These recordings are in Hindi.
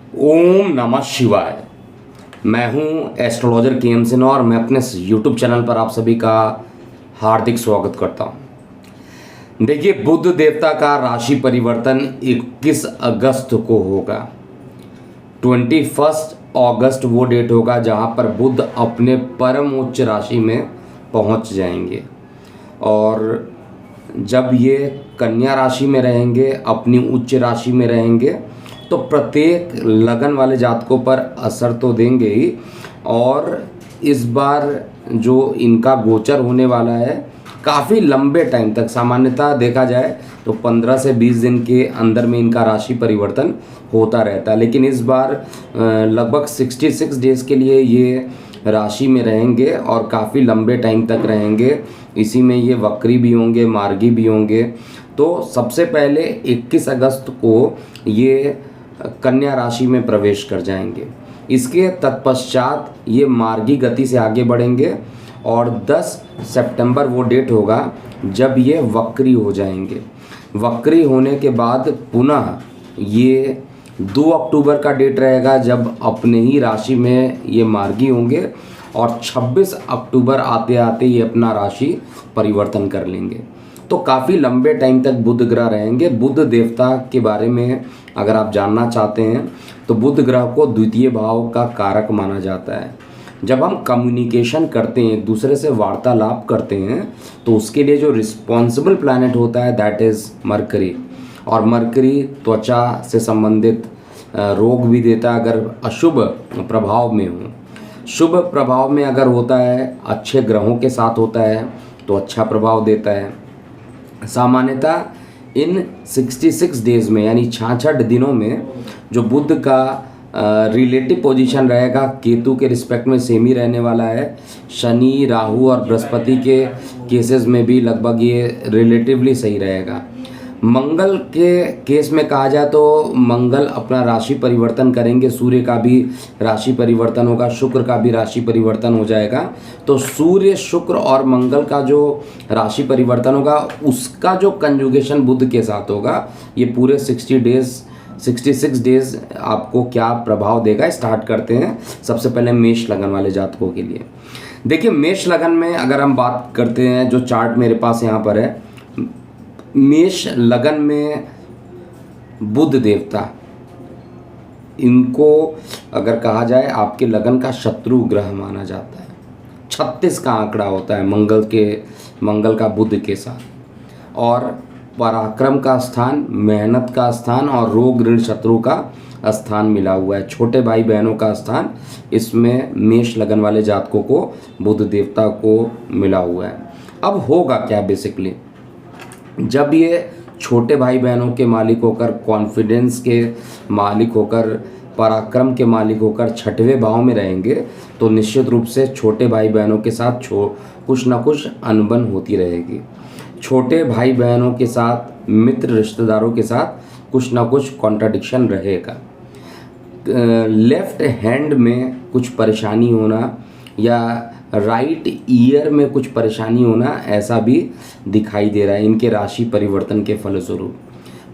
ओम नमः शिवाय। मैं हूं एस्ट्रोलॉजर के एम सिन्हा और मैं अपने यूट्यूब चैनल पर आप सभी का हार्दिक स्वागत करता हूं। देखिए, बुध देवता का राशि परिवर्तन 21 अगस्त को होगा। 21 अगस्त वो डेट होगा जहां पर बुध अपने परम उच्च राशि में पहुंच जाएंगे और जब ये कन्या राशि में रहेंगे, अपनी उच्च राशि में रहेंगे, तो प्रत्येक लगन वाले जातकों पर असर तो देंगे ही। और इस बार जो इनका गोचर होने वाला है काफ़ी लंबे टाइम तक, सामान्यतः देखा जाए तो 15 से 20 दिन के अंदर में इनका राशि परिवर्तन होता रहता है, लेकिन इस बार लगभग 66 डेज़ के लिए ये राशि में रहेंगे और काफ़ी लंबे टाइम तक रहेंगे। इसी में ये वक्री भी होंगे, मार्गी भी होंगे। तो सबसे पहले 21 अगस्त को ये कन्या राशि में प्रवेश कर जाएंगे। इसके तत्पश्चात ये मार्गी गति से आगे बढ़ेंगे और 10 सितंबर वो डेट होगा जब ये वक्री हो जाएंगे। वक्री होने के बाद पुनः ये 2 अक्टूबर का डेट रहेगा जब अपने ही राशि में ये मार्गी होंगे और 26 अक्टूबर आते आते ये अपना राशि परिवर्तन कर लेंगे। तो काफ़ी लंबे टाइम तक बुध ग्रह रहेंगे। बुध देवता के बारे में अगर आप जानना चाहते हैं तो बुध ग्रह को द्वितीय भाव का कारक माना जाता है। जब हम कम्युनिकेशन करते हैं, एक दूसरे से वार्तालाप करते हैं, तो उसके लिए जो रिस्पॉन्सिबल प्लैनेट होता है दैट इज़ मरकरी। और मरकरी त्वचा से संबंधित रोग भी देता है अगर अशुभ प्रभाव में हो। शुभ प्रभाव में अगर होता है, अच्छे ग्रहों के साथ होता है तो अच्छा प्रभाव देता है। सामान्यतः इन 66 डेज़ में यानी 66 दिनों में जो बुध का रिलेटिव पोजीशन रहेगा केतु के रिस्पेक्ट में सेम ही रहने वाला है। शनि, राहु और बृहस्पति के केसेस में भी लगभग ये रिलेटिवली सही रहेगा। मंगल के केस में कहा जाए तो मंगल अपना राशि परिवर्तन करेंगे, सूर्य का भी राशि परिवर्तन होगा, शुक्र का भी राशि परिवर्तन हो जाएगा। तो सूर्य, शुक्र और मंगल का जो राशि परिवर्तन होगा उसका जो कंजुगेशन बुध के साथ होगा, ये पूरे 66 डेज़ आपको क्या प्रभाव देगा, स्टार्ट करते हैं। सबसे पहले मेष लगन वाले जातकों के लिए देखिए, मेष लगन में अगर हम बात करते हैं, जो चार्ट मेरे पास यहाँ पर है, मेष लगन में बुध देवता, इनको अगर कहा जाए आपके लगन का शत्रु ग्रह माना जाता है। 36 का आंकड़ा होता है मंगल का बुध के साथ। और पराक्रम का स्थान, मेहनत का स्थान और रोग ऋण शत्रु का स्थान मिला हुआ है। छोटे भाई बहनों का स्थान इसमें मेष लगन वाले जातकों को बुध देवता को मिला हुआ है। अब होगा क्या बेसिकली, जब ये छोटे भाई बहनों के मालिक होकर, कॉन्फिडेंस के मालिक होकर, पराक्रम के मालिक होकर 6वें भाव में रहेंगे, तो निश्चित रूप से छोटे भाई बहनों के साथ कुछ ना कुछ अनबन होती रहेगी। छोटे भाई बहनों के साथ, मित्र रिश्तेदारों के साथ कुछ ना कुछ कॉन्ट्राडिक्शन रहेगा। लेफ्ट हैंड में कुछ परेशानी होना या राइट ईयर में कुछ परेशानी होना, ऐसा भी दिखाई दे रहा है इनके राशि परिवर्तन के फलस्वरूप।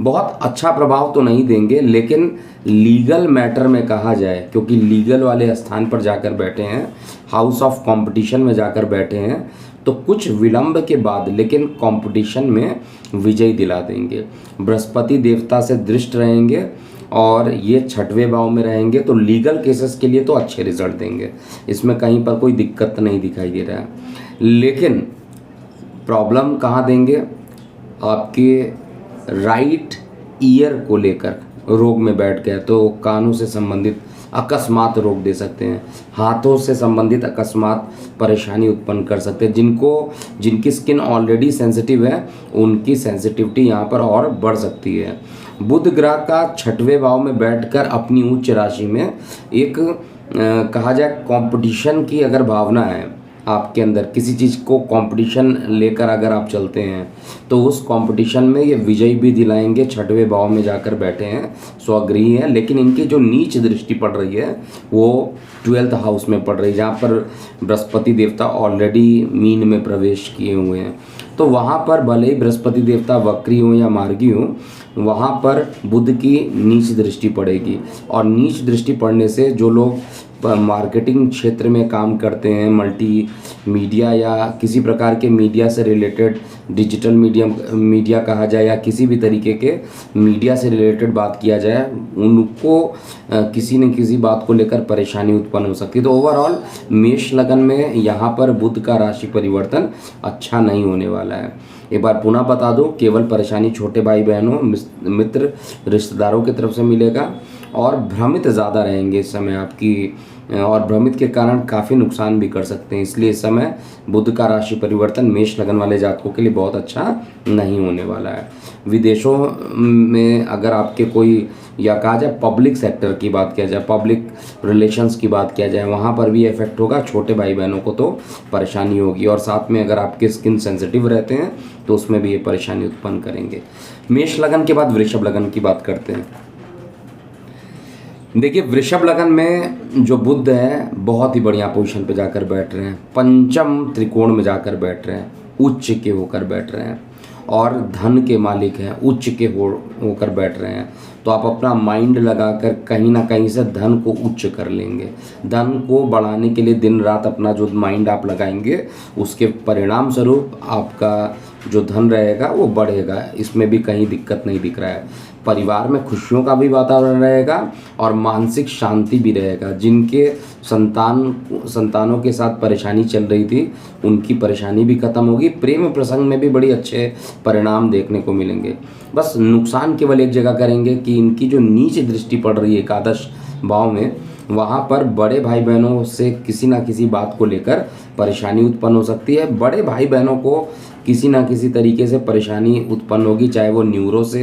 बहुत अच्छा प्रभाव तो नहीं देंगे, लेकिन लीगल मैटर में कहा जाए, क्योंकि लीगल वाले स्थान पर जाकर बैठे हैं, हाउस ऑफ कंपटीशन में जाकर बैठे हैं, तो कुछ विलंब के बाद लेकिन कंपटीशन में विजय दिला देंगे। बृहस्पति देवता से दृष्ट रहेंगे और ये 6वें भाव में रहेंगे, तो लीगल केसेस के लिए तो अच्छे रिजल्ट देंगे। इसमें कहीं पर कोई दिक्कत नहीं दिखाई दे रहा है। लेकिन प्रॉब्लम कहाँ देंगे, आपके राइट ईयर को लेकर रोग में बैठ गए तो कानों से संबंधित अकस्मात रोग दे सकते हैं, हाथों से संबंधित अकस्मात परेशानी उत्पन्न कर सकते हैं। जिनकी स्किन ऑलरेडी सेंसिटिव है उनकी सेंसिटिविटी यहाँ पर और बढ़ सकती है। बुध ग्रह का 6वें भाव में बैठकर अपनी उच्च राशि में एक कहा जाए कंपटीशन की अगर भावना है आपके अंदर, किसी चीज़ को कंपटीशन लेकर अगर आप चलते हैं तो उस कंपटीशन में ये विजय भी दिलाएंगे। 6वें भाव में जाकर बैठे हैं, स्वगृही हैं, लेकिन इनकी जो नीच दृष्टि पड़ रही है वो 12th हाउस में पड़ रही है, जहाँ पर बृहस्पति देवता ऑलरेडी मीन में प्रवेश किए हुए हैं। तो वहाँ पर भले ही बृहस्पति देवता वक्री हो या मार्गी हो, वहाँ पर बुध की नीच दृष्टि पड़ेगी। और नीच दृष्टि पड़ने से जो लोग मार्केटिंग क्षेत्र में काम करते हैं, मल्टी मीडिया या किसी प्रकार के मीडिया से रिलेटेड, डिजिटल मीडिया कहा जाए या किसी भी तरीके के मीडिया से रिलेटेड बात किया जाए, उनको किसी न किसी बात को लेकर परेशानी उत्पन्न हो सकती है। तो ओवरऑल मेष लगन में यहाँ पर बुध का राशि परिवर्तन अच्छा नहीं होने वाला है। एक बार पुनः बता दो, केवल परेशानी छोटे भाई बहनों, मित्र, रिश्तेदारों की तरफ से मिलेगा और भ्रमित ज़्यादा रहेंगे इस समय आपकी, और भ्रमित के कारण काफ़ी नुकसान भी कर सकते हैं। इसलिए इस समय बुध का राशि परिवर्तन मेष लगन वाले जातकों के लिए बहुत अच्छा नहीं होने वाला है। विदेशों में अगर आपके कोई, या कहा जाए पब्लिक सेक्टर की बात किया जाए, पब्लिक रिलेशंस की बात किया जाए, वहाँ पर भी इफेक्ट होगा। छोटे भाई बहनों को तो परेशानी होगी, और साथ में अगर आपके स्किन सेंसिटिव रहते हैं तो उसमें भी ये परेशानी उत्पन्न करेंगे। मेष लगन के बाद वृषभ लगन की बात करते हैं। देखिए, वृषभ लगन में जो बुध है बहुत ही बढ़िया पोजीशन पे जाकर बैठ रहे हैं, पंचम त्रिकोण में जाकर बैठ रहे हैं, उच्च के होकर बैठ रहे हैं और धन के मालिक हैं, उच्च के होकर बैठ रहे हैं। तो आप अपना माइंड लगाकर कहीं ना कहीं से धन को उच्च कर लेंगे। धन को बढ़ाने के लिए दिन रात अपना जो माइंड आप लगाएंगे, उसके परिणाम स्वरूप आपका जो धन रहेगा वो बढ़ेगा। इसमें भी कहीं दिक्कत नहीं दिख रहा है। परिवार में खुशियों का भी वातावरण रहेगा और मानसिक शांति भी रहेगा। जिनके संतानों के साथ परेशानी चल रही थी, उनकी परेशानी भी खत्म होगी। प्रेम प्रसंग में भी बड़ी अच्छे परिणाम देखने को मिलेंगे। बस नुकसान केवल एक जगह करेंगे कि इनकी जो नीच दृष्टि पड़ रही है एकादश भाव में, वहाँ पर बड़े भाई बहनों से किसी ना किसी बात को लेकर परेशानी उत्पन्न हो सकती है। बड़े भाई बहनों को किसी ना किसी तरीके से परेशानी उत्पन्न होगी, चाहे वो न्यूरो से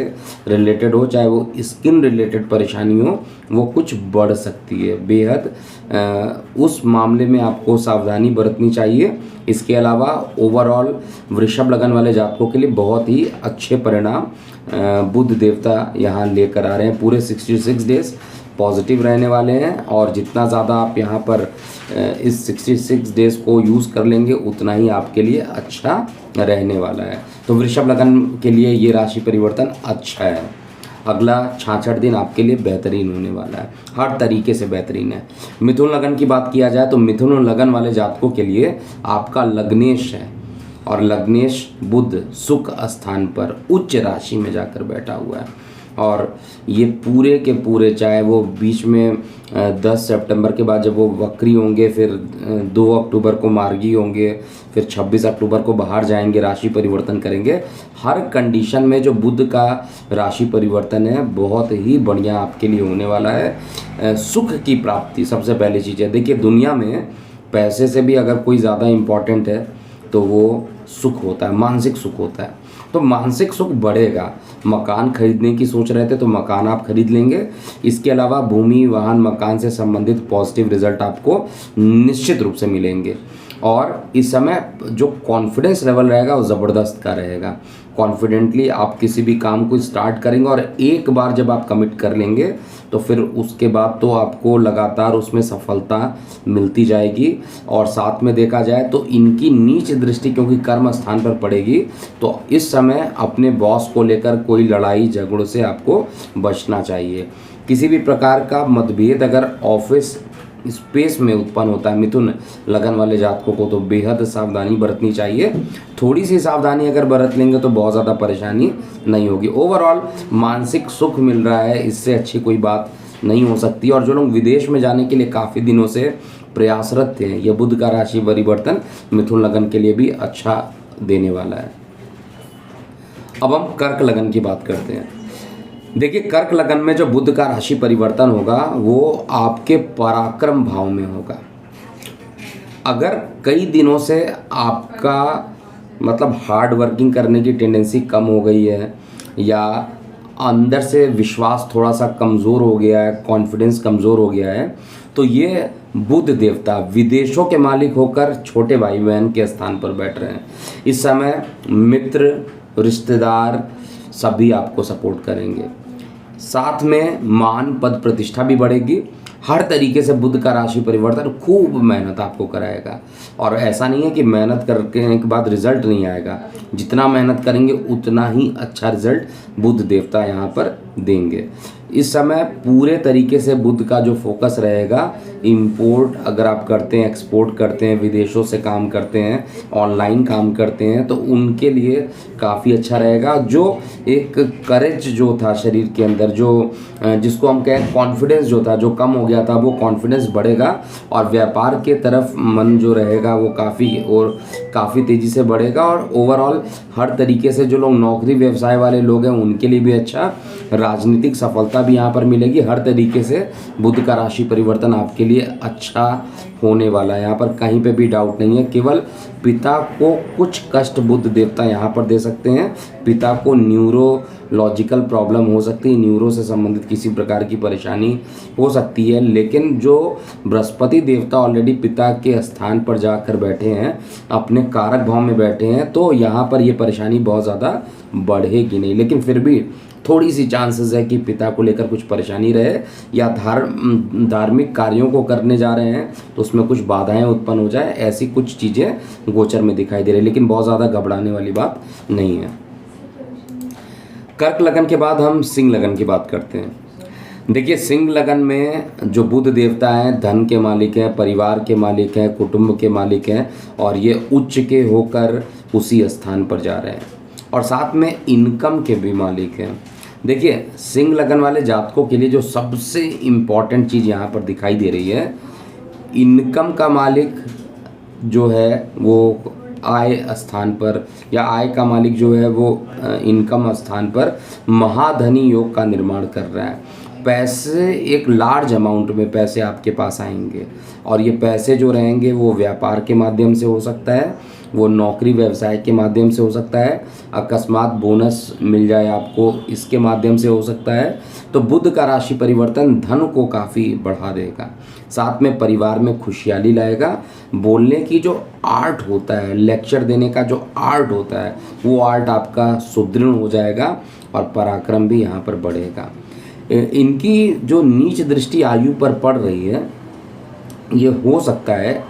रिलेटेड हो, चाहे वो स्किन रिलेटेड परेशानी हो, वो कुछ बढ़ सकती है। बेहद उस मामले में आपको सावधानी बरतनी चाहिए। इसके अलावा ओवरऑल वृषभ लगन वाले जातकों के लिए बहुत ही अच्छे परिणाम बुध देवता यहाँ लेकर आ रहे हैं। पूरे 66 डेज पॉजिटिव रहने वाले हैं, और जितना ज़्यादा आप यहाँ पर इस 66 डेज़ को यूज़ कर लेंगे, उतना ही आपके लिए अच्छा रहने वाला है। तो वृषभ लगन के लिए ये राशि परिवर्तन अच्छा है। अगला 66 दिन आपके लिए बेहतरीन होने वाला है, हर तरीके से बेहतरीन है। मिथुन लगन की बात किया जाए तो मिथुन लगन वाले जातकों के लिए आपका लग्नेश है, और लग्नेश बुध सुख स्थान पर उच्च राशि में जाकर बैठा हुआ है। और ये पूरे के पूरे, चाहे वो बीच में 10 सितंबर के बाद जब वो वक्री होंगे, फिर 2 अक्टूबर को मार्गी होंगे, फिर 26 अक्टूबर को बाहर जाएंगे, राशि परिवर्तन करेंगे। हर कंडीशन में जो बुध का राशि परिवर्तन है बहुत ही बढ़िया आपके लिए होने वाला है। सुख की प्राप्ति सबसे पहली चीज़ है। देखिए, दुनिया में पैसे से भी अगर कोई ज़्यादा इम्पॉर्टेंट है तो वो सुख होता है, मानसिक सुख होता है। तो मानसिक सुख बढ़ेगा। मकान खरीदने की सोच रहे थे तो मकान आप खरीद लेंगे। इसके अलावा भूमि, वाहन, मकान से संबंधित पॉजिटिव रिजल्ट आपको निश्चित रूप से मिलेंगे। और इस समय जो कॉन्फिडेंस लेवल रहेगा वो ज़बरदस्त का रहेगा। कॉन्फिडेंटली आप किसी भी काम को स्टार्ट करेंगे, और एक बार जब आप कमिट कर लेंगे तो फिर उसके बाद तो आपको लगातार उसमें सफलता मिलती जाएगी। और साथ में देखा जाए तो इनकी नीच दृष्टि क्योंकि कर्म स्थान पर पड़ेगी, तो इस समय अपने बॉस को लेकर कोई लड़ाई झगड़ों से आपको बचना चाहिए। किसी भी प्रकार का मतभेद अगर ऑफिस स्पेस में उत्पन्न होता है मिथुन लगन वाले जातकों को, तो बेहद सावधानी बरतनी चाहिए। थोड़ी सी सावधानी अगर बरत लेंगे तो बहुत ज़्यादा परेशानी नहीं होगी। ओवरऑल मानसिक सुख मिल रहा है, इससे अच्छी कोई बात नहीं हो सकती। और जो लोग विदेश में जाने के लिए काफ़ी दिनों से प्रयासरत थे, यह बुध का राशि परिवर्तन मिथुन लगन के लिए भी अच्छा देने वाला है। अब हम कर्क लगन की बात करते हैं। देखिए, कर्क लगन में जो बुध का राशि परिवर्तन होगा वो आपके पराक्रम भाव में होगा। अगर कई दिनों से आपका मतलब हार्ड वर्किंग करने की टेंडेंसी कम हो गई है, या अंदर से विश्वास थोड़ा सा कमज़ोर हो गया है, कॉन्फिडेंस कमज़ोर हो गया है, तो ये बुध देवता विदेशों के मालिक होकर छोटे भाई बहन के स्थान पर बैठ रहे हैं। इस समय मित्र, रिश्तेदार सभी आपको सपोर्ट करेंगे। साथ में मान पद प्रतिष्ठा भी बढ़ेगी। हर तरीके से बुध का राशि परिवर्तन खूब मेहनत आपको कराएगा, और ऐसा नहीं है कि मेहनत करने के बाद रिजल्ट नहीं आएगा। जितना मेहनत करेंगे उतना ही अच्छा रिजल्ट बुध देवता यहाँ पर देंगे। इस समय पूरे तरीके से बुध का जो फोकस रहेगा, इंपोर्ट अगर आप करते हैं, एक्सपोर्ट करते हैं, विदेशों से काम करते हैं, ऑनलाइन काम करते हैं, तो उनके लिए काफ़ी अच्छा रहेगा। जो एक करेज जो था शरीर के अंदर, जो जिसको हम कहें कॉन्फिडेंस जो था, जो कम हो गया था, वो कॉन्फिडेंस बढ़ेगा और व्यापार के तरफ मन जो रहेगा वो काफ़ी तेज़ी से बढ़ेगा। और ओवरऑल हर तरीके से जो लोग नौकरी व्यवसाय वाले लोग हैं उनके लिए भी अच्छा, राजनीतिक सफलता भी यहाँ पर मिलेगी। हर तरीके से बुध का राशि परिवर्तन आपके लिए अच्छा होने वाला है, यहाँ पर कहीं पे भी डाउट नहीं है। केवल पिता को कुछ कष्ट बुध देवता यहाँ पर दे सकते हैं। पिता को न्यूरोलॉजिकल प्रॉब्लम हो सकती है, न्यूरो से संबंधित किसी प्रकार की परेशानी हो सकती है, लेकिन जो बृहस्पति देवता ऑलरेडी पिता के स्थान पर जाकर बैठे हैं, अपने कारक भाव में बैठे हैं, तो यहाँ पर ये परेशानी बहुत ज़्यादा बढ़ेगी नहीं। लेकिन फिर भी थोड़ी सी चांसेस है कि पिता को लेकर कुछ परेशानी रहे, या धार्मिक कार्यों को करने जा रहे हैं तो उसमें कुछ बाधाएं उत्पन्न हो जाए, ऐसी कुछ चीज़ें गोचर में दिखाई दे रही है, लेकिन बहुत ज़्यादा घबराने वाली बात नहीं है। कर्क लगन के बाद हम सिंह लगन की बात करते हैं। देखिए, सिंह लगन में जो बुध देवता हैं, धन के मालिक हैं, परिवार के मालिक हैं, कुटुंब के मालिक हैं, और ये उच्च के होकर उसी स्थान पर जा रहे हैं, और साथ में इनकम के भी मालिक हैं। देखिए, सिंह लगन वाले जातकों के लिए जो सबसे इम्पॉर्टेंट चीज़ यहाँ पर दिखाई दे रही है, इनकम का मालिक जो है वो आय स्थान पर, या आय का मालिक जो है वो इनकम स्थान पर महाधनी योग का निर्माण कर रहा है। पैसे, एक लार्ज अमाउंट में पैसे आपके पास आएंगे, और ये पैसे जो रहेंगे वो व्यापार के माध्यम से हो सकता है, वो नौकरी व्यवसाय के माध्यम से हो सकता है, अकस्मात बोनस मिल जाए आपको, इसके माध्यम से हो सकता है। तो बुध का राशि परिवर्तन धन को काफ़ी बढ़ा देगा, साथ में परिवार में खुशहाली लाएगा। बोलने की जो आर्ट होता है, लेक्चर देने का जो आर्ट होता है, वो आर्ट आपका सुदृढ़ हो जाएगा, और पराक्रम भी यहाँ पर बढ़ेगा। इनकी जो नीच दृष्टि आयु पर पड़ रही है, ये हो सकता है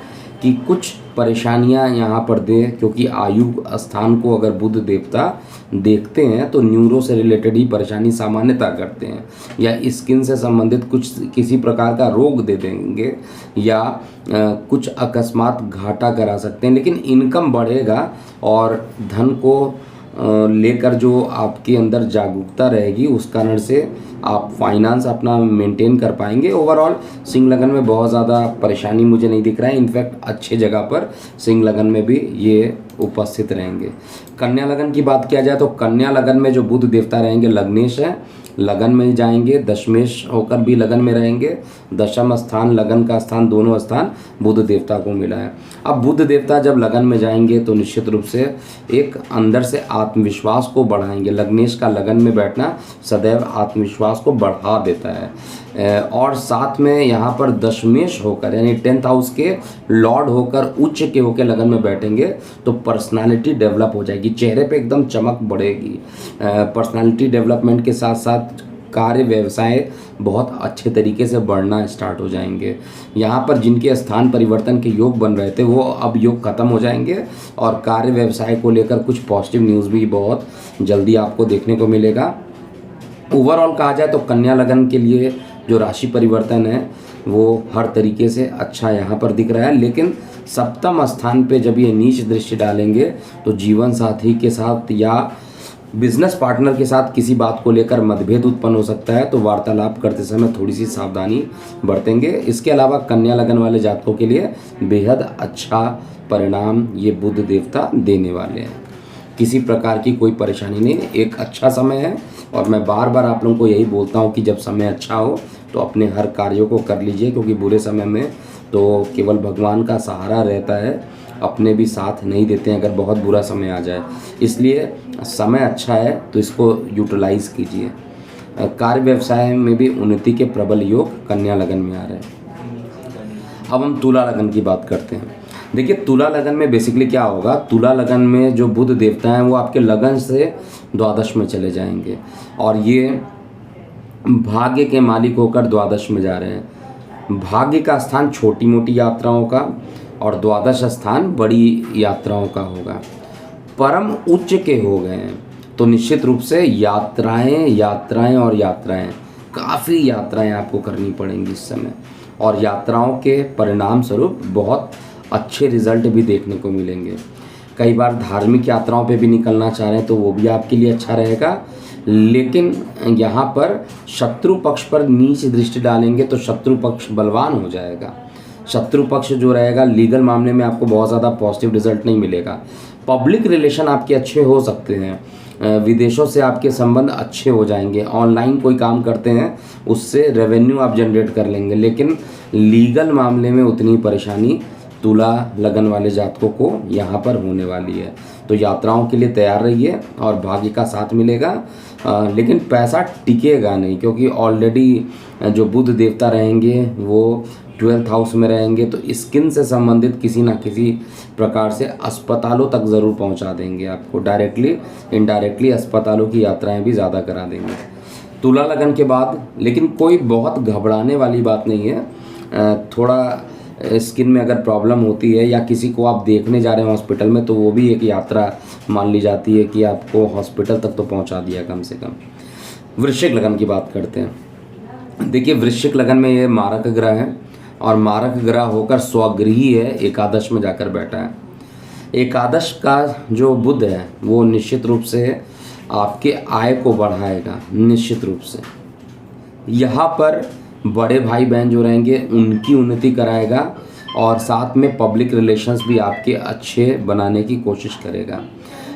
कि कुछ परेशानियां यहाँ पर दे, क्योंकि आयु स्थान को अगर बुध देवता देखते हैं तो न्यूरो से रिलेटेड ही परेशानी सामान्यता करते हैं, या स्किन से संबंधित किसी प्रकार का रोग दे देंगे, या कुछ अकस्मात घाटा करा सकते हैं। लेकिन इनकम बढ़ेगा, और धन को लेकर जो आपके अंदर जागरूकता रहेगी, उस कारण से आप फाइनेंस अपना मेंटेन कर पाएंगे। ओवरऑल सिंह लगन में बहुत ज़्यादा परेशानी मुझे नहीं दिख रहा है, इनफैक्ट अच्छे जगह पर सिंह लगन में भी ये उपस्थित रहेंगे। कन्या लगन की बात किया जाए तो कन्या लगन में जो बुध देवता रहेंगे, लग्नेश है, लगन में ही जाएंगे, दशमेश होकर भी लगन में रहेंगे। दशम स्थान, लगन का स्थान, दोनों स्थान बुध देवता को मिला है। अब बुध देवता जब लगन में जाएंगे तो निश्चित रूप से एक अंदर से आत्मविश्वास को बढ़ाएंगे। लग्नेश का लगन में बैठना सदैव आत्मविश्वास को बढ़ा देता है, और साथ में यहाँ पर दशमेश होकर, यानी 10th हाउस के लॉर्ड होकर, उच्च के होकर लगन में बैठेंगे तो पर्सनालिटी डेवलप हो जाएगी, चेहरे पे एकदम चमक बढ़ेगी। पर्सनालिटी डेवलपमेंट के साथ साथ कार्य व्यवसाय बहुत अच्छे तरीके से बढ़ना स्टार्ट हो जाएंगे। यहाँ पर जिनके स्थान परिवर्तन के योग बन रहे थे वो अब योग खत्म हो जाएंगे, और कार्य व्यवसाय को लेकर कुछ पॉजिटिव न्यूज़ भी बहुत जल्दी आपको देखने को मिलेगा। ओवरऑल कहा जाए तो कन्या लगन के लिए जो राशि परिवर्तन है वो हर तरीके से अच्छा यहाँ पर दिख रहा है, लेकिन सप्तम स्थान पे जब ये नीच दृष्टि डालेंगे तो जीवन साथी के साथ या बिजनेस पार्टनर के साथ किसी बात को लेकर मतभेद उत्पन्न हो सकता है, तो वार्तालाप करते समय थोड़ी सी सावधानी बरतेंगे। इसके अलावा कन्या लगन वाले जातकों के लिए बेहद अच्छा परिणाम ये बुध देवता देने वाले हैं। किसी प्रकार की कोई परेशानी नहीं, एक अच्छा समय है, और मैं बार बार आप लोगों को यही बोलता हूँ कि जब समय अच्छा हो तो अपने हर कार्यों को कर लीजिए, क्योंकि बुरे समय में तो केवल भगवान का सहारा रहता है, अपने भी साथ नहीं देते हैं अगर बहुत बुरा समय आ जाए। इसलिए समय अच्छा है तो इसको यूटिलाइज कीजिए। कार्य व्यवसाय में भी उन्नति के प्रबल योग कन्या लगन में आ रहे हैं। अब हम तुला लगन की बात करते हैं। देखिए, तुला लगन में बेसिकली क्या होगा, तुला लगन में जो बुध देवता हैं वो आपके लगन से द्वादश में चले जाएंगे, और ये भाग्य के मालिक होकर द्वादश में जा रहे हैं। भाग्य का स्थान छोटी मोटी यात्राओं का और द्वादश स्थान बड़ी यात्राओं का होगा। परम उच्च के हो गए हैं तो निश्चित रूप से यात्राएं यात्राएं और यात्राएं, काफ़ी यात्राएं आपको करनी पड़ेंगी इस समय, और यात्राओं के परिणाम स्वरूप बहुत अच्छे रिजल्ट भी देखने को मिलेंगे। कई बार धार्मिक यात्राओं पे भी निकलना चाह रहे हैं तो वो भी आपके लिए अच्छा रहेगा, लेकिन यहाँ पर शत्रु पक्ष पर नीच दृष्टि डालेंगे तो शत्रु पक्ष बलवान हो जाएगा। शत्रु पक्ष जो रहेगा लीगल मामले में आपको बहुत ज़्यादा पॉजिटिव रिजल्ट नहीं मिलेगा। पब्लिक रिलेशन आपके अच्छे हो सकते हैं, विदेशों से आपके संबंध अच्छे हो जाएंगे, ऑनलाइन कोई काम करते हैं उससे रेवेन्यू आप जनरेट कर लेंगे, लेकिन लीगल मामले में उतनी परेशानी तुला लगन वाले जातकों को यहाँ पर होने वाली है। तो यात्राओं के लिए तैयार रहिए और भाग्य का साथ मिलेगा, लेकिन पैसा टिकेगा नहीं, क्योंकि ऑलरेडी जो बुध देवता रहेंगे वो 12th हाउस में रहेंगे, तो स्किन से संबंधित किसी ना किसी प्रकार से अस्पतालों तक ज़रूर पहुंचा देंगे आपको, डायरेक्टली इनडायरेक्टली अस्पतालों की यात्राएं भी ज़्यादा करा देंगे तुला लगन के बाद। लेकिन कोई बहुत घबराने वाली बात नहीं है। थोड़ा स्किन में अगर प्रॉब्लम होती है या किसी को आप देखने जा रहे हैं हॉस्पिटल में, तो वो भी एक यात्रा मान ली जाती है कि आपको हॉस्पिटल तक तो पहुंचा दिया कम से कम। वृश्चिक लगन की बात करते हैं। देखिए, वृश्चिक लगन में ये मारक ग्रह है और मारक ग्रह होकर स्वगृही है, एकादश में जाकर बैठा है। एकादश का जो बुध है वो निश्चित रूप से आपके आय को बढ़ाएगा, निश्चित रूप से यहाँ पर बड़े भाई बहन जो रहेंगे उनकी उन्नति कराएगा, और साथ में पब्लिक रिलेशंस भी आपके अच्छे बनाने की कोशिश करेगा।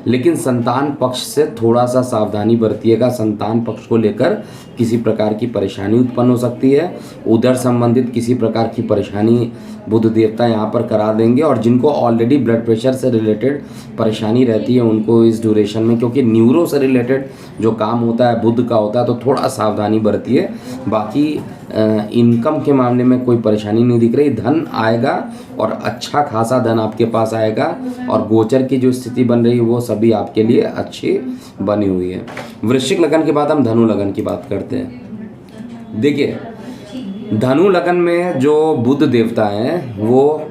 लेकिन संतान पक्ष से थोड़ा सा सावधानी बरतिएगा। संतान पक्ष को लेकर किसी प्रकार की परेशानी उत्पन्न हो सकती है, उदर संबंधित किसी प्रकार की परेशानी बुध देवता यहाँ पर करा देंगे। और जिनको ऑलरेडी ब्लड प्रेशर से रिलेटेड परेशानी रहती है उनको इस ड्यूरेशन में, क्योंकि न्यूरो से रिलेटेड जो काम होता है बुध का होता है, तो थोड़ा सावधानी बरतिए। बाकी इनकम के मामले में कोई परेशानी नहीं दिख रही, धन आएगा और अच्छा खासा धन आपके पास आएगा, और गोचर की जो स्थिति बन रही है वो सभी आपके लिए अच्छी बनी हुई है। वृश्चिक लगन के बाद हम धनु लगन की बात करते हैं। देखिए, धनु लगन में जो बुध देवता हैं वो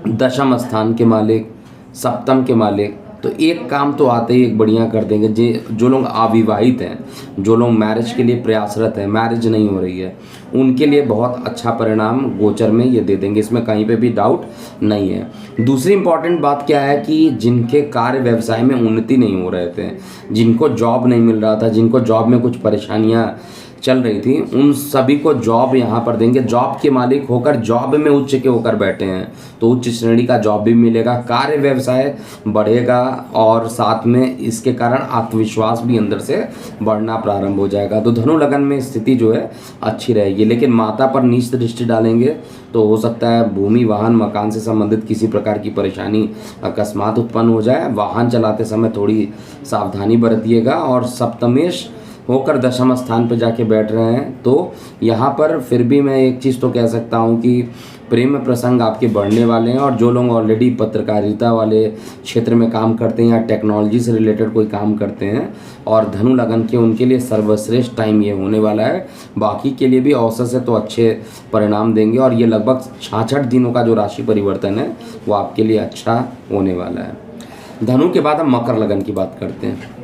दशम स्थान के मालिक, सप्तम के मालिक, तो एक काम तो आते ही एक बढ़िया कर देंगे। जो लोग अविवाहित हैं, जो लोग मैरिज के लिए प्रयासरत हैं, मैरिज नहीं हो रही है, उनके लिए बहुत अच्छा परिणाम गोचर में ये दे देंगे, इसमें कहीं पे भी डाउट नहीं है। दूसरी इंपॉर्टेंट बात क्या है कि जिनके कार्य व्यवसाय में उन्नति नहीं हो रहे थे, जिनको जॉब नहीं मिल रहा था, जिनको जॉब में कुछ परेशानियाँ चल रही थी, उन सभी को जॉब यहाँ पर देंगे। जॉब के मालिक होकर जॉब में उच्च के होकर बैठे हैं तो उच्च श्रेणी का जॉब भी मिलेगा, कार्य व्यवसाय बढ़ेगा, और साथ में इसके कारण आत्मविश्वास भी अंदर से बढ़ना प्रारंभ हो जाएगा। तो धनु लगन में स्थिति जो है अच्छी रहेगी, लेकिन माता पर नीच दृष्टि डालेंगे तो हो सकता है भूमि वाहन मकान से संबंधित किसी प्रकार की परेशानी अकस्मात उत्पन्न हो जाए। वाहन चलाते समय थोड़ी सावधानी बरतिएगा। और सप्तमेश होकर दशम स्थान पर जाके बैठ रहे हैं, तो यहाँ पर फिर भी मैं एक चीज़ तो कह सकता हूँ कि प्रेम प्रसंग आपके बढ़ने वाले हैं। और जो लोग ऑलरेडी पत्रकारिता वाले क्षेत्र में काम करते हैं या टेक्नोलॉजी से रिलेटेड कोई काम करते हैं और धनु लगन के, उनके लिए सर्वश्रेष्ठ टाइम ये होने वाला है। बाकी के लिए भी औसत से तो अच्छे परिणाम देंगे, और ये लगभग 66 दिनों का जो राशि परिवर्तन है वो आपके लिए अच्छा होने वाला है। धनु के बाद हम मकर लगन की बात करते हैं।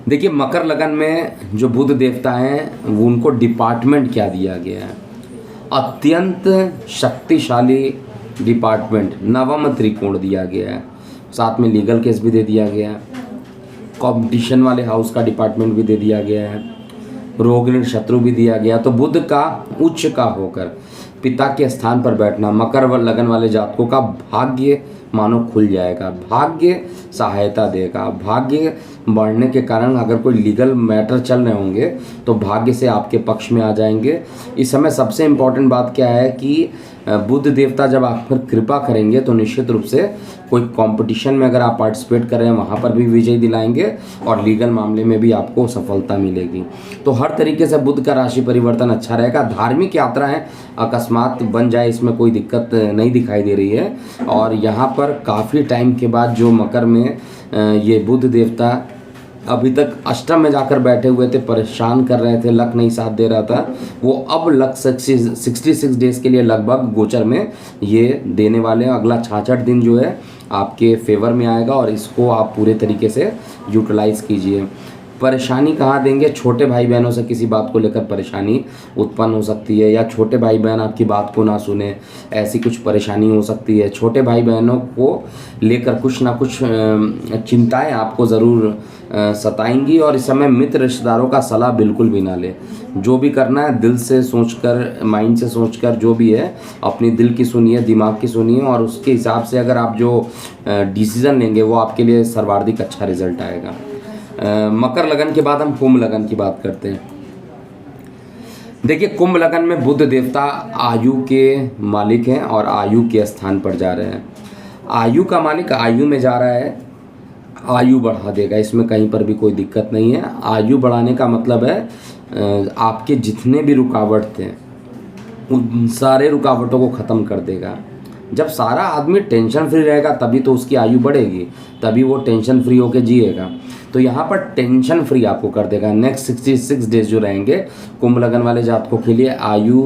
देखिए, मकर लगन में जो बुध देवता हैं वो उनको डिपार्टमेंट क्या दिया गया है, अत्यंत शक्तिशाली डिपार्टमेंट, नवम त्रिकोण दिया गया है, साथ में लीगल केस भी दे दिया गया है, कंपटीशन वाले हाउस का डिपार्टमेंट भी दे दिया गया है, रोग ऋण शत्रु भी दिया गया। तो बुध का उच्च का होकर पिता के स्थान पर बैठना मकर लगन वाले जातकों का भाग्य मानो खुल जाएगा, भाग्य सहायता देगा। भाग्य बढ़ने के कारण अगर कोई लीगल मैटर चल रहे होंगे तो भाग्य से आपके पक्ष में आ जाएंगे। इस समय सबसे इम्पॉर्टेंट बात क्या है कि बुध देवता जब आप पर कृपा करेंगे तो निश्चित रूप से कोई कंपटीशन में अगर आप पार्टिसिपेट कर रहे हैं वहाँ पर भी विजय दिलाएंगे, और लीगल मामले में भी आपको सफलता मिलेगी। तो हर तरीके से बुध का राशि परिवर्तन अच्छा रहेगा। धार्मिक यात्राएं अकस्मात बन जाए इसमें कोई दिक्कत नहीं दिखाई दे रही है। और यहाँ पर काफ़ी टाइम के बाद जो मकर में ये बुध देवता अभी तक अष्टम में जाकर बैठे हुए थे, परेशान कर रहे थे, लक नहीं साथ दे रहा था, वो अब लक 66 डेज़ के लिए लगभग गोचर में ये देने वाले हैं। अगला 66 दिन जो है आपके फेवर में आएगा और इसको आप पूरे तरीके से यूटिलाइज़ कीजिए। परेशानी कहाँ देंगे? छोटे भाई बहनों से किसी बात को लेकर परेशानी उत्पन्न हो सकती है, या छोटे भाई बहन आपकी बात को ना सुने, ऐसी कुछ परेशानी हो सकती है। छोटे भाई बहनों को लेकर कुछ ना कुछ चिंताएं आपको ज़रूर सताएंगी, और इस समय मित्र रिश्तेदारों का सलाह बिल्कुल भी ना ले। जो भी करना है दिल से सोचकर, माइंड से सोचकर, जो भी है अपनी दिल की सुनिए, दिमाग की सुनिए, और उसके हिसाब से अगर आप जो डिसीज़न लेंगे वो आपके लिए सर्वाधिक अच्छा रिजल्ट आएगा। मकर लगन के बाद हम कुंभ लगन की बात करते हैं। देखिए, कुंभ लगन में बुध देवता आयु के मालिक हैं और आयु के स्थान पर जा रहे हैं। आयु का मालिक आयु में जा रहा है, आयु बढ़ा देगा, इसमें कहीं पर भी कोई दिक्कत नहीं है। आयु बढ़ाने का मतलब है आपके जितने भी रुकावट थे उन सारे रुकावटों को ख़त्म कर देगा। जब सारा आदमी टेंशन फ्री रहेगा तभी तो उसकी आयु बढ़ेगी, तभी वो टेंशन फ्री होकर जिएगा। तो यहाँ पर टेंशन फ्री आपको कर देगा। नेक्स्ट 66 डेज जो रहेंगे कुंभ लगन वाले जातकों के लिए आयु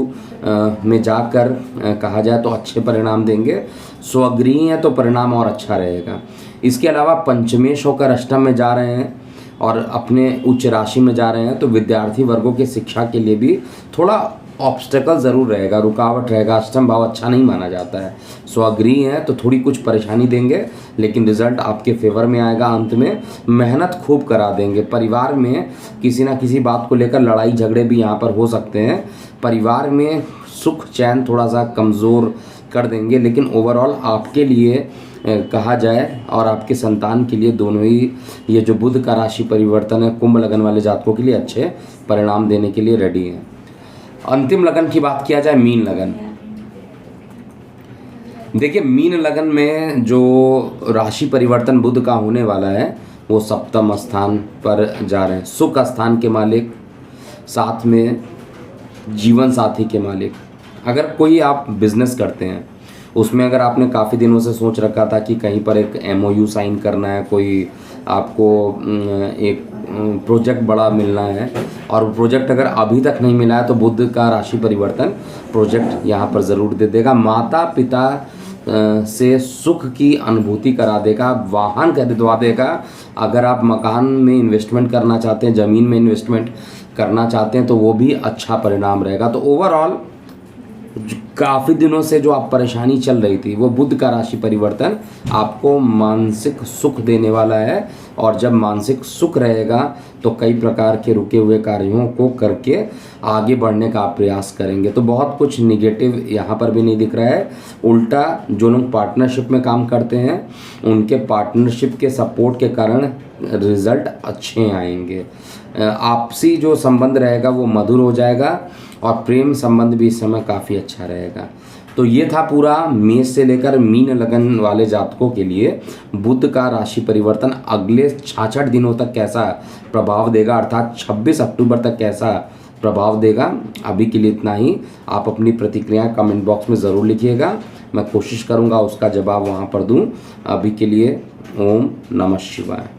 में जाकर कहा जाए तो अच्छे परिणाम देंगे। स्वगृही है तो परिणाम और अच्छा रहेगा। इसके अलावा पंचमेश होकर अष्टम में जा रहे हैं और अपने उच्च राशि में जा रहे हैं, तो विद्यार्थी वर्गों की शिक्षा के लिए भी थोड़ा ऑब्स्टेकल ज़रूर रहेगा, रुकावट रहेगा। अष्टम भाव अच्छा नहीं माना जाता है। स्वगृही है तो थोड़ी कुछ परेशानी देंगे, लेकिन रिजल्ट आपके फेवर में आएगा। अंत में मेहनत खूब करा देंगे। परिवार में किसी ना किसी बात को लेकर लड़ाई झगड़े भी यहाँ पर हो सकते हैं। परिवार में सुख चैन थोड़ा सा कमज़ोर कर देंगे, लेकिन ओवरऑल आपके लिए कहा जाए और आपके संतान के लिए दोनों ही ये जो बुध का राशि परिवर्तन है कुंभ लगन वाले जातकों के लिए अच्छे परिणाम देने के लिए रेडी हैं। अंतिम लगन की बात किया जाए, मीन लगन। देखिए, मीन लगन में जो राशि परिवर्तन बुध का होने वाला है वो सप्तम स्थान पर जा रहे हैं। सुख स्थान के मालिक, साथ में जीवन साथी के मालिक। अगर कोई आप बिजनेस करते हैं उसमें अगर आपने काफ़ी दिनों से सोच रखा था कि कहीं पर एक MOU साइन करना है, कोई आपको एक प्रोजेक्ट बड़ा मिलना है और प्रोजेक्ट अगर अभी तक नहीं मिला है तो बुध का राशि परिवर्तन प्रोजेक्ट यहाँ पर ज़रूर दे देगा। माता पिता से सुख की अनुभूति करा देगा, वाहन खरीदवा देगा। अगर आप मकान में इन्वेस्टमेंट करना चाहते हैं, ज़मीन में इन्वेस्टमेंट करना चाहते हैं तो वो भी अच्छा परिणाम रहेगा। तो ओवरऑल काफ़ी दिनों से जो आप परेशानी चल रही थी वो बुध का राशि परिवर्तन आपको मानसिक सुख देने वाला है, और जब मानसिक सुख रहेगा तो कई प्रकार के रुके हुए कार्यों को करके आगे बढ़ने का आप प्रयास करेंगे। तो बहुत कुछ निगेटिव यहाँ पर भी नहीं दिख रहा है। उल्टा जो लोग पार्टनरशिप में काम करते हैं उनके पार्टनरशिप के सपोर्ट के कारण रिजल्ट अच्छे आएंगे। आपसी जो संबंध रहेगा वो मधुर हो जाएगा और प्रेम संबंध भी इस समय काफ़ी अच्छा रहेगा। तो ये था पूरा मेष से लेकर मीन लगन वाले जातकों के लिए बुध का राशि परिवर्तन अगले 66 दिनों तक कैसा प्रभाव देगा, अर्थात 26 अक्टूबर तक कैसा प्रभाव देगा। अभी के लिए इतना ही। आप अपनी प्रतिक्रियाएं कमेंट बॉक्स में ज़रूर लिखिएगा, मैं कोशिश करूँगा उसका जवाब वहाँ पर दूँ। अभी के लिए ओम नमः शिवाय।